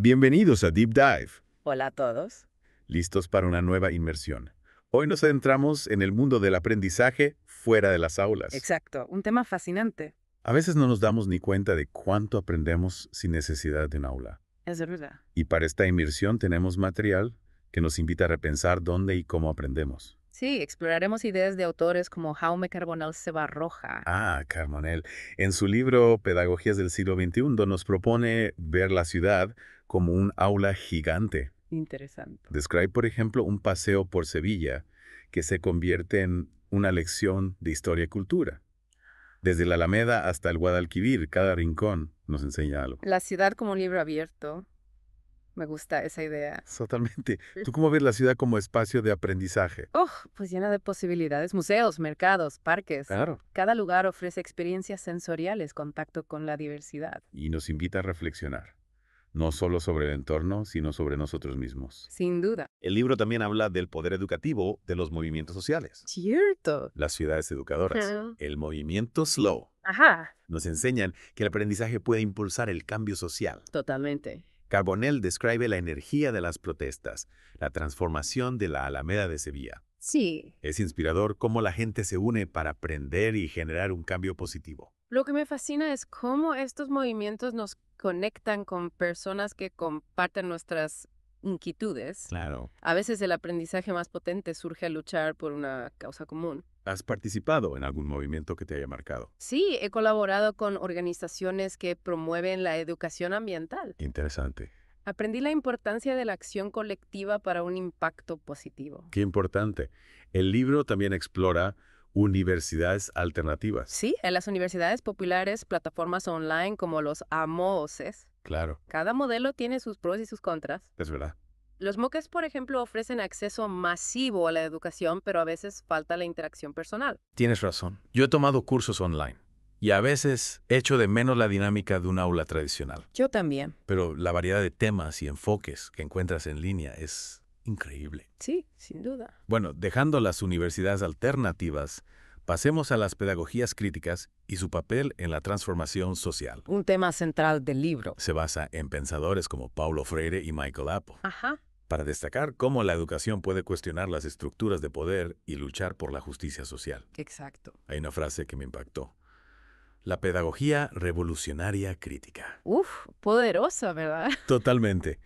Bienvenidos a Deep Dive, Hola a todos. listos para una nueva inmersión. Hoy nos adentramos en el mundo del aprendizaje fuera de las aulas. Exacto, un tema fascinante. A veces no nos damos ni cuenta de cuánto aprendemos sin necesidad de un aula. Es verdad. Y para esta inmersión tenemos material que nos invita a repensar dónde y cómo aprendemos. Sí, exploraremos ideas de autores como Jaume Carbonell Sebarroja. Carbonell, en su libro Pedagogías del siglo XXI nos propone ver la ciudad como un aula gigante. Interesante. Describe, por ejemplo, un paseo por Sevilla que se convierte en una lección de historia y cultura. Desde la Alameda hasta el Guadalquivir, cada rincón nos enseña algo. La ciudad como un libro abierto. Me gusta esa idea. Totalmente. ¿Tú cómo ves la ciudad como espacio de aprendizaje? Pues llena de posibilidades. Museos, mercados, parques. Claro. Cada lugar ofrece experiencias sensoriales, contacto con la diversidad. Y nos invita a reflexionar, no solo sobre el entorno, sino sobre nosotros mismos. Sin duda. El libro también habla del poder educativo de los movimientos sociales. Cierto. Las ciudades educadoras, Ajá. el movimiento slow, Ajá. nos enseñan que el aprendizaje puede impulsar el cambio social. Totalmente. Carbonell describe la energía de las protestas, la transformación de la Alameda de Sevilla. Sí. Es inspirador cómo la gente se une para aprender y generar un cambio positivo. Lo que me fascina es cómo estos movimientos nos conectan con personas que comparten nuestras inquietudes. Claro. A veces el aprendizaje más potente surge al luchar por una causa común. ¿Has participado en algún movimiento que te haya marcado? Sí, he colaborado con organizaciones que promueven la educación ambiental. Interesante. Aprendí la importancia de la acción colectiva para un impacto positivo. Qué importante. El libro también explora universidades alternativas. Sí, en las universidades populares, plataformas online como los AMOOCES, Claro, cada modelo tiene sus pros y sus contras. es verdad. Los MOOCs, por ejemplo, ofrecen acceso masivo a la educación, pero a veces falta la interacción personal. Tienes razón. Yo he tomado cursos online y a veces echo de menos la dinámica de un aula tradicional. Yo también. Pero la variedad de temas y enfoques que encuentras en línea es increíble. Sí, sin duda. Bueno, dejando las universidades alternativas, pasemos a las pedagogías críticas y su papel en la transformación social. Un tema central del libro. Se basa en pensadores como Paulo Freire y Michael Apple, Ajá. para destacar cómo la educación puede cuestionar las estructuras de poder y luchar por la justicia social. Exacto. Hay una frase que me impactó. La pedagogía revolucionaria crítica. Poderosa, ¿verdad? Totalmente.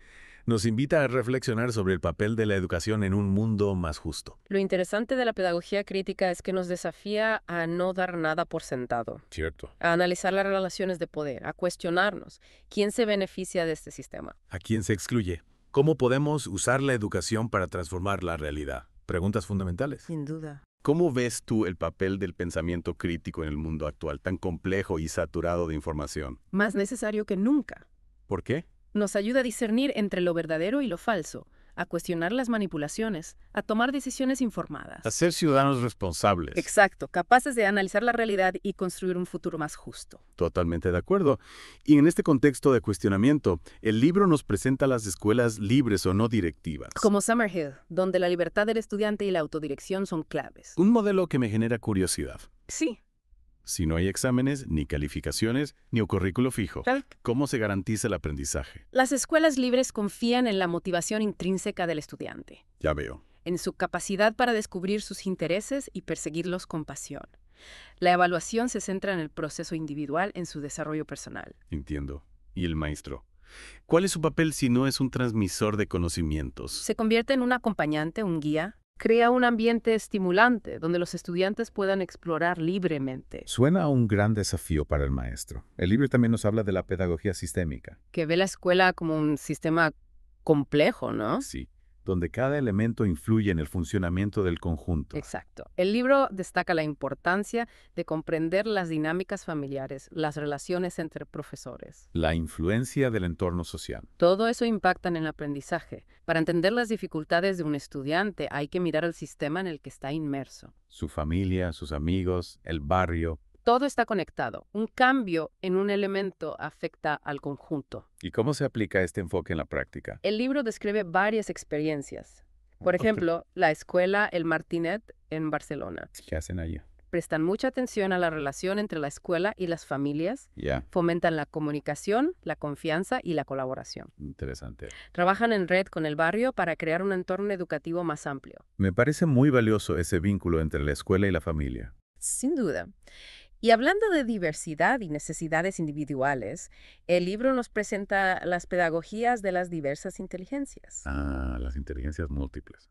Nos invita a reflexionar sobre el papel de la educación en un mundo más justo. Lo interesante de la pedagogía crítica es que nos desafía a no dar nada por sentado, Cierto. a analizar las relaciones de poder, a cuestionarnos quién se beneficia de este sistema. ¿A quién se excluye? ¿Cómo podemos usar la educación para transformar la realidad? Preguntas fundamentales. Sin duda. ¿Cómo ves tú el papel del pensamiento crítico en el mundo actual, tan complejo y saturado de información? Más necesario que nunca. ¿Por qué? Nos ayuda a discernir entre lo verdadero y lo falso, a cuestionar las manipulaciones, a tomar decisiones informadas. A ser ciudadanos responsables. Exacto, capaces de analizar la realidad y construir un futuro más justo. Totalmente de acuerdo. Y en este contexto de cuestionamiento, el libro nos presenta las escuelas libres o no directivas. Como Summerhill, donde la libertad del estudiante y la autodirección son claves. Un modelo que me genera curiosidad. Sí. Si no hay exámenes, ni calificaciones, ni un currículo fijo, ¿cómo se garantiza el aprendizaje? Las escuelas libres confían en la motivación intrínseca del estudiante, Ya veo. en su capacidad para descubrir sus intereses y perseguirlos con pasión. La evaluación se centra en el proceso individual, en su desarrollo personal. Entiendo. ¿Y el maestro? ¿Cuál es su papel si no es un transmisor de conocimientos? Se convierte en un acompañante, un guía. Crea un ambiente estimulante donde los estudiantes puedan explorar libremente, Suena a un gran desafío para el maestro. El libro también nos habla de la pedagogía sistémica. que ve la escuela como un sistema complejo, ¿no? Sí, donde cada elemento influye en el funcionamiento del conjunto. Exacto. El libro destaca la importancia de comprender las dinámicas familiares, las relaciones entre profesores. La influencia del entorno social. Todo eso impacta en el aprendizaje. Para entender las dificultades de un estudiante hay que mirar el sistema en el que está inmerso. Su familia, sus amigos, el barrio. Todo está conectado. Un cambio en un elemento afecta al conjunto. ¿Y cómo se aplica este enfoque en la práctica? El libro describe varias experiencias. Por ejemplo, la escuela El Martinet en Barcelona. ¿Qué hacen allí? prestan mucha atención a la relación entre la escuela y las familias, Ya, fomentan la comunicación, la confianza y la colaboración. interesante. Trabajan en red con el barrio para crear un entorno educativo más amplio. Me parece muy valioso ese vínculo entre la escuela y la familia. Sin duda. Y hablando de diversidad y necesidades individuales, el libro nos presenta las pedagogías de las diversas inteligencias. Ah, las inteligencias múltiples.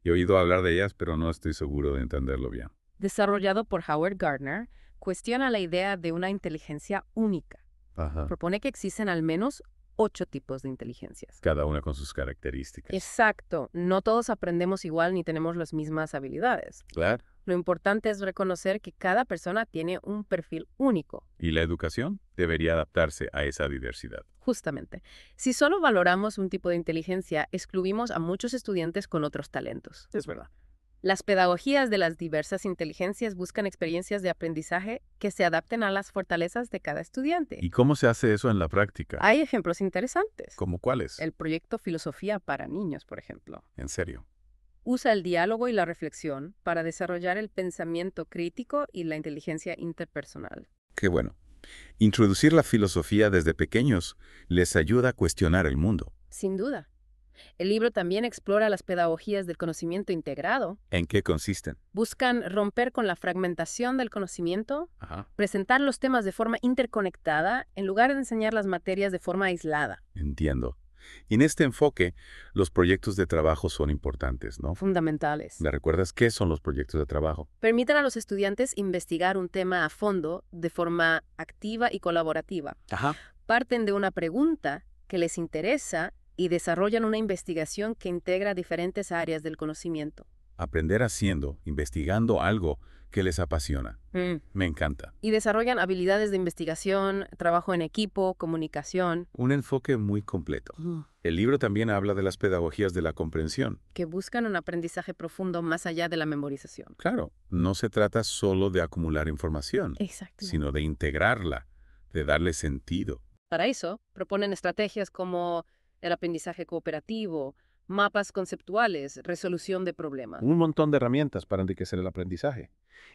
He oído hablar de ellas, pero no estoy seguro de entenderlo bien. Desarrollado por Howard Gardner, cuestiona la idea de una inteligencia única. Ajá. Propone que existen al menos 8 tipos de inteligencias. Cada una con sus características. Exacto, no todos aprendemos igual ni tenemos las mismas habilidades. Claro. Lo importante es reconocer que cada persona tiene un perfil único. Y la educación debería adaptarse a esa diversidad. Justamente, si solo valoramos un tipo de inteligencia, excluimos a muchos estudiantes con otros talentos. Es verdad. Las pedagogías de las diversas inteligencias buscan experiencias de aprendizaje que se adapten a las fortalezas de cada estudiante. ¿Y cómo se hace eso en la práctica? Hay ejemplos interesantes. ¿Cómo cuáles? El proyecto Filosofía para Niños, por ejemplo. En serio. Usa el diálogo y la reflexión para desarrollar el pensamiento crítico y la inteligencia interpersonal. Qué bueno. Introducir la filosofía desde pequeños les ayuda a cuestionar el mundo. Sin duda. El libro también explora las pedagogías del conocimiento integrado. ¿En qué consisten? Buscan romper con la fragmentación del conocimiento, Ajá. presentar los temas de forma interconectada en lugar de enseñar las materias de forma aislada. Entiendo. Y en este enfoque, los proyectos de trabajo son importantes, ¿no? Fundamentales. ¿Me recuerdas qué son los proyectos de trabajo? Permiten a los estudiantes investigar un tema a fondo de forma activa y colaborativa. Ajá. Parten de una pregunta que les interesa y desarrollan una investigación que integra diferentes áreas del conocimiento. Aprender haciendo, investigando algo que les apasiona. Me encanta. Y desarrollan habilidades de investigación, trabajo en equipo, comunicación, Un enfoque muy completo. El libro también habla de las pedagogías de la comprensión. que buscan un aprendizaje profundo más allá de la memorización. Claro, no se trata solo de acumular información, Exacto. sino de integrarla, de darle sentido. Para eso, proponen estrategias como el aprendizaje cooperativo, mapas conceptuales, resolución de problemas. Un montón de herramientas para enriquecer el aprendizaje.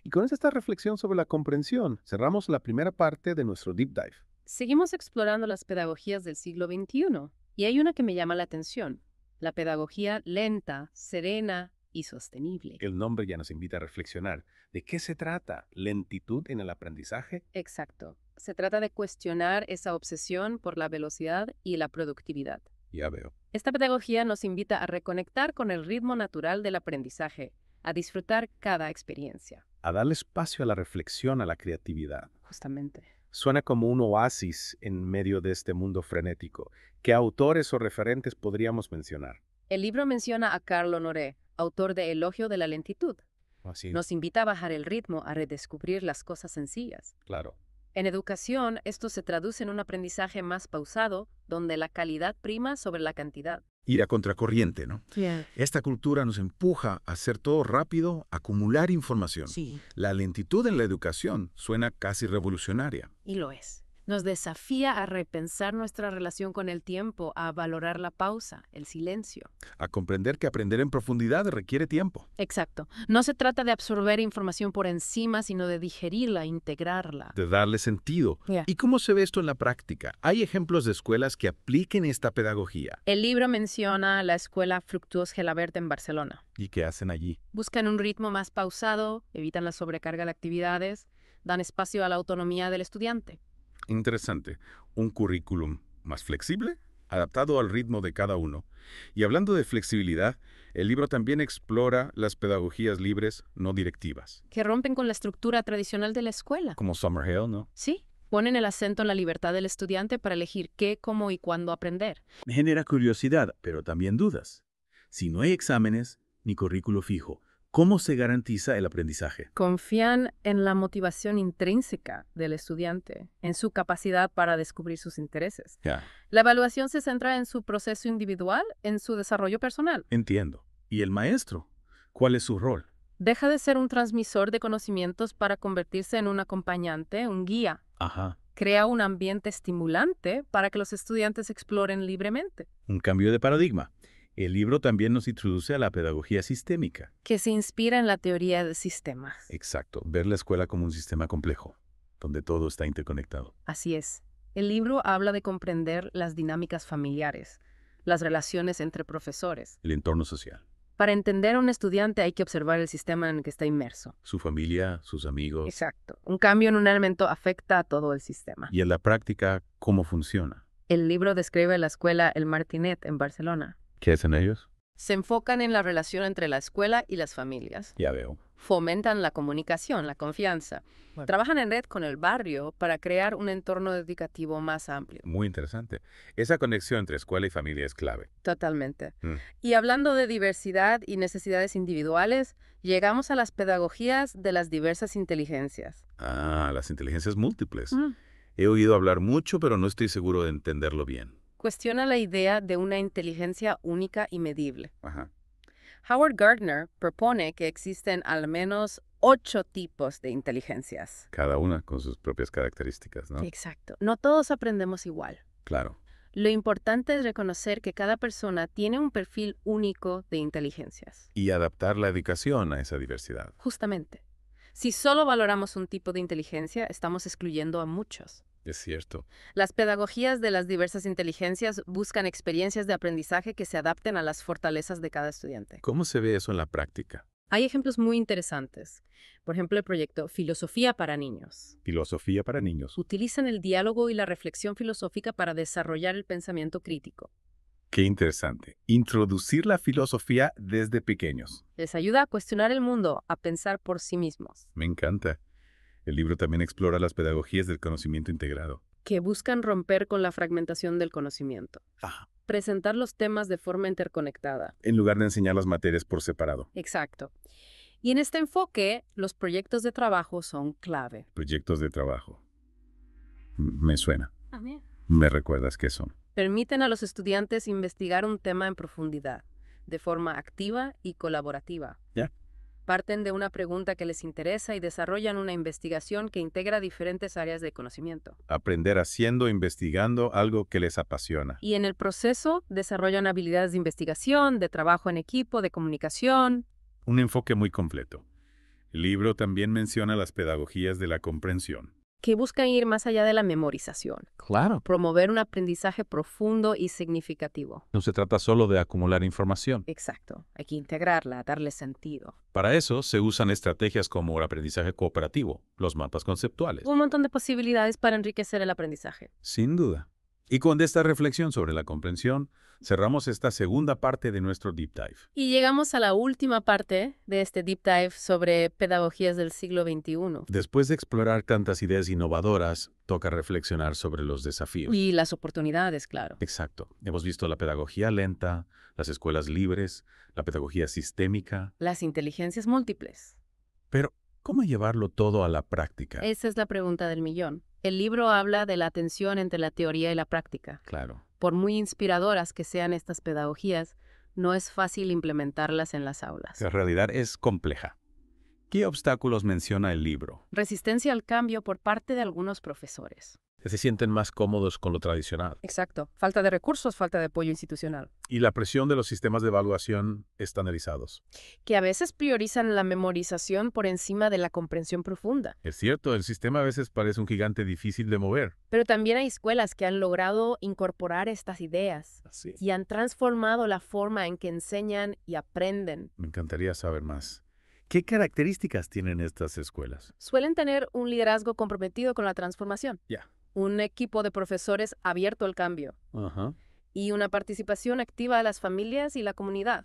Y con esta reflexión sobre la comprensión, cerramos la primera parte de nuestro Deep Dive. Seguimos explorando las pedagogías del siglo XXI, y hay una que me llama la atención, la pedagogía lenta, serena y sostenible. El nombre ya nos invita a reflexionar. ¿De qué se trata? ¿Lentitud en el aprendizaje? Exacto. Se trata de cuestionar esa obsesión por la velocidad y la productividad. Ya veo. Esta pedagogía nos invita a reconectar con el ritmo natural del aprendizaje, a disfrutar cada experiencia. A darle espacio a la reflexión, a la creatividad. Justamente. Suena como un oasis en medio de este mundo frenético. ¿Qué autores o referentes podríamos mencionar? El libro menciona a Carl Honoré, autor de Elogio de la lentitud. Así, Nos invita a bajar el ritmo, a redescubrir las cosas sencillas. claro. En educación, esto se traduce en un aprendizaje más pausado, donde la calidad prima sobre la cantidad. Ir a contracorriente, ¿no? Esta cultura nos empuja a hacer todo rápido, a acumular información. Sí, La lentitud en la educación suena casi revolucionaria. y lo es. Nos desafía a repensar nuestra relación con el tiempo, a valorar la pausa, el silencio. A comprender que aprender en profundidad requiere tiempo. Exacto. No se trata de absorber información por encima, sino de digerirla, integrarla. De darle sentido. Ya. ¿Y cómo se ve esto en la práctica? ¿Hay ejemplos de escuelas que apliquen esta pedagogía? El libro menciona la escuela Fructuós Gelabert en Barcelona. ¿Y qué hacen allí? Buscan un ritmo más pausado, evitan la sobrecarga de actividades, dan espacio a la autonomía del estudiante. Interesante. Un currículum más flexible, adaptado al ritmo de cada uno. Y hablando de flexibilidad, el libro también explora las pedagogías libres no directivas. Que rompen con la estructura tradicional de la escuela. Como Summerhill, ¿no? Sí, ponen el acento en la libertad del estudiante para elegir qué, cómo y cuándo aprender. Me genera curiosidad, pero también dudas. Si no hay exámenes ni currículo fijo, ¿cómo se garantiza el aprendizaje? Confían en la motivación intrínseca del estudiante, en su capacidad para descubrir sus intereses. Ya. La evaluación se centra en su proceso individual, en su desarrollo personal. Entiendo. ¿Y el maestro? ¿Cuál es su rol? Deja de ser un transmisor de conocimientos para convertirse en un acompañante, un guía. Ajá. Crea un ambiente estimulante para que los estudiantes exploren libremente. Un cambio de paradigma. El libro también nos introduce a la pedagogía sistémica. Que se inspira en la teoría de sistemas. Exacto, ver la escuela como un sistema complejo, donde todo está interconectado. Así es. El libro habla de comprender las dinámicas familiares, las relaciones entre profesores. El entorno social, Para entender a un estudiante hay que observar el sistema en el que está inmerso. su familia, sus amigos. Exacto. Un cambio en un elemento afecta a todo el sistema. Y en la práctica, ¿cómo funciona? El libro describe la escuela El Martinet en Barcelona. ¿Qué hacen ellos? Se enfocan en la relación entre la escuela y las familias. Ya veo. Fomentan la comunicación, la confianza. Bueno. Trabajan en red con el barrio para crear un entorno educativo más amplio. Muy interesante. Esa conexión entre escuela y familia es clave. Totalmente. Mm. Y hablando de diversidad y necesidades individuales, llegamos a las pedagogías de las diversas inteligencias. Ah, las inteligencias múltiples. Mm. He oído hablar mucho, pero no estoy seguro de entenderlo bien. Cuestiona la idea de una inteligencia única y medible. Ajá. Howard Gardner propone que existen al menos 8 tipos de inteligencias. Cada una con sus propias características, ¿no? Exacto. No todos aprendemos igual. Claro. Lo importante es reconocer que cada persona tiene un perfil único de inteligencias. Y adaptar la educación a esa diversidad. Justamente. Si solo valoramos un tipo de inteligencia, estamos excluyendo a muchos. Es cierto. Las pedagogías de las diversas inteligencias buscan experiencias de aprendizaje que se adapten a las fortalezas de cada estudiante. ¿Cómo se ve eso en la práctica? Hay ejemplos muy interesantes. Por ejemplo, el proyecto Filosofía para Niños. Filosofía para niños. Utilizan el diálogo y la reflexión filosófica para desarrollar el pensamiento crítico. Qué interesante. Introducir la filosofía desde pequeños. Les ayuda a cuestionar el mundo, a pensar por sí mismos, Me encanta. El libro también explora las pedagogías del conocimiento integrado. que buscan romper con la fragmentación del conocimiento. Ah. Presentar los temas de forma interconectada. En lugar de enseñar las materias por separado. Exacto. Y en este enfoque, los proyectos de trabajo son clave. Proyectos de trabajo. Me suena. Amén. ¿Me recuerdas qué son? Permiten a los estudiantes investigar un tema en profundidad, de forma activa y colaborativa. Ya. Parten de una pregunta que les interesa y desarrollan una investigación que integra diferentes áreas de conocimiento. Aprender haciendo, investigando algo que les apasiona. Y en el proceso desarrollan habilidades de investigación, de trabajo en equipo, de comunicación. Un enfoque muy completo. El libro también menciona las pedagogías de la comprensión. Que buscan ir más allá de la memorización, Claro. promover un aprendizaje profundo y significativo. No se trata solo de acumular información. Exacto, hay que integrarla, darle sentido. Para eso se usan estrategias como el aprendizaje cooperativo, los mapas conceptuales. Un montón de posibilidades para enriquecer el aprendizaje. Sin duda. Y con esta reflexión sobre la comprensión, cerramos esta segunda parte de nuestro Deep Dive. Y llegamos a la última parte de este deep dive sobre pedagogías del siglo XXI. Después de explorar tantas ideas innovadoras, toca reflexionar sobre los desafíos. Y las oportunidades, claro. Exacto. Hemos visto la pedagogía lenta, las escuelas libres, la pedagogía sistémica. Las inteligencias múltiples. Pero, ¿cómo llevarlo todo a la práctica? Esa es la pregunta del millón. El libro habla de la tensión entre la teoría y la práctica. Claro. Por muy inspiradoras que sean estas pedagogías, no es fácil implementarlas en las aulas. La realidad es compleja. ¿Qué obstáculos menciona el libro? Resistencia al cambio por parte de algunos profesores. Se sienten más cómodos con lo tradicional. Exacto. Falta de recursos, falta de apoyo institucional. Y la presión de los sistemas de evaluación estandarizados. Que a veces priorizan la memorización por encima de la comprensión profunda. Es cierto, el sistema a veces parece un gigante difícil de mover. Pero también hay escuelas que han logrado incorporar estas ideas Así. y han transformado la forma en que enseñan y aprenden. Me encantaría saber más. ¿Qué características tienen estas escuelas? Suelen tener un liderazgo comprometido con la transformación. Ya. Un equipo de profesores abierto al cambio. Ajá. Y una participación activa de las familias y la comunidad.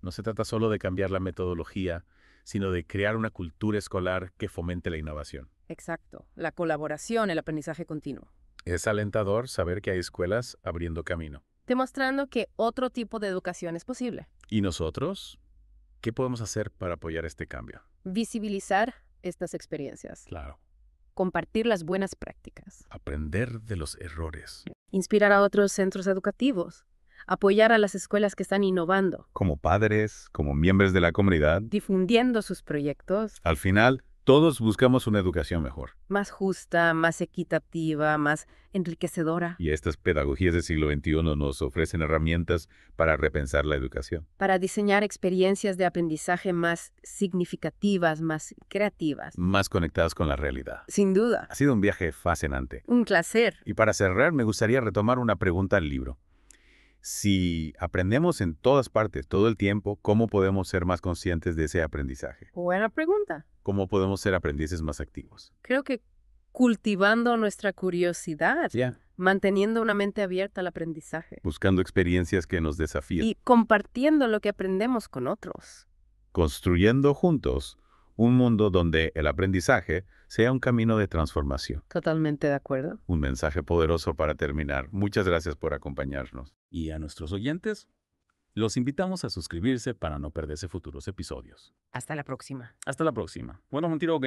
No se trata solo de cambiar la metodología, sino de crear una cultura escolar que fomente la innovación. Exacto. La colaboración, el aprendizaje continuo. Es alentador saber que hay escuelas abriendo camino. Demostrando que otro tipo de educación es posible. ¿Y nosotros? ¿Qué podemos hacer para apoyar este cambio? Visibilizar estas experiencias. Claro. Compartir las buenas prácticas. Aprender de los errores. Inspirar a otros centros educativos. Apoyar a las escuelas que están innovando. Como padres, como miembros de la comunidad. Difundiendo sus proyectos. Al final, Todos buscamos una educación mejor, Más justa, más equitativa, más enriquecedora, y estas pedagogías del siglo XXI nos ofrecen herramientas para repensar la educación. para diseñar experiencias de aprendizaje más significativas, más creativas. Más conectadas con la realidad. Sin duda. Ha sido un viaje fascinante. Un placer. Y para cerrar, me gustaría retomar una pregunta al libro. Si aprendemos en todas partes, todo el tiempo, ¿cómo podemos ser más conscientes de ese aprendizaje? Buena pregunta. ¿Cómo podemos ser aprendices más activos? Creo que cultivando nuestra curiosidad, manteniendo una mente abierta al aprendizaje Buscando experiencias que nos desafíen. y compartiendo lo que aprendemos con otros. Construyendo juntos un mundo donde el aprendizaje sea un camino de transformación. Totalmente de acuerdo. Un mensaje poderoso para terminar. Muchas gracias por acompañarnos. Y a nuestros oyentes, los invitamos a suscribirse para no perderse futuros episodios. Hasta la próxima. Hasta la próxima. Bueno, un tiro,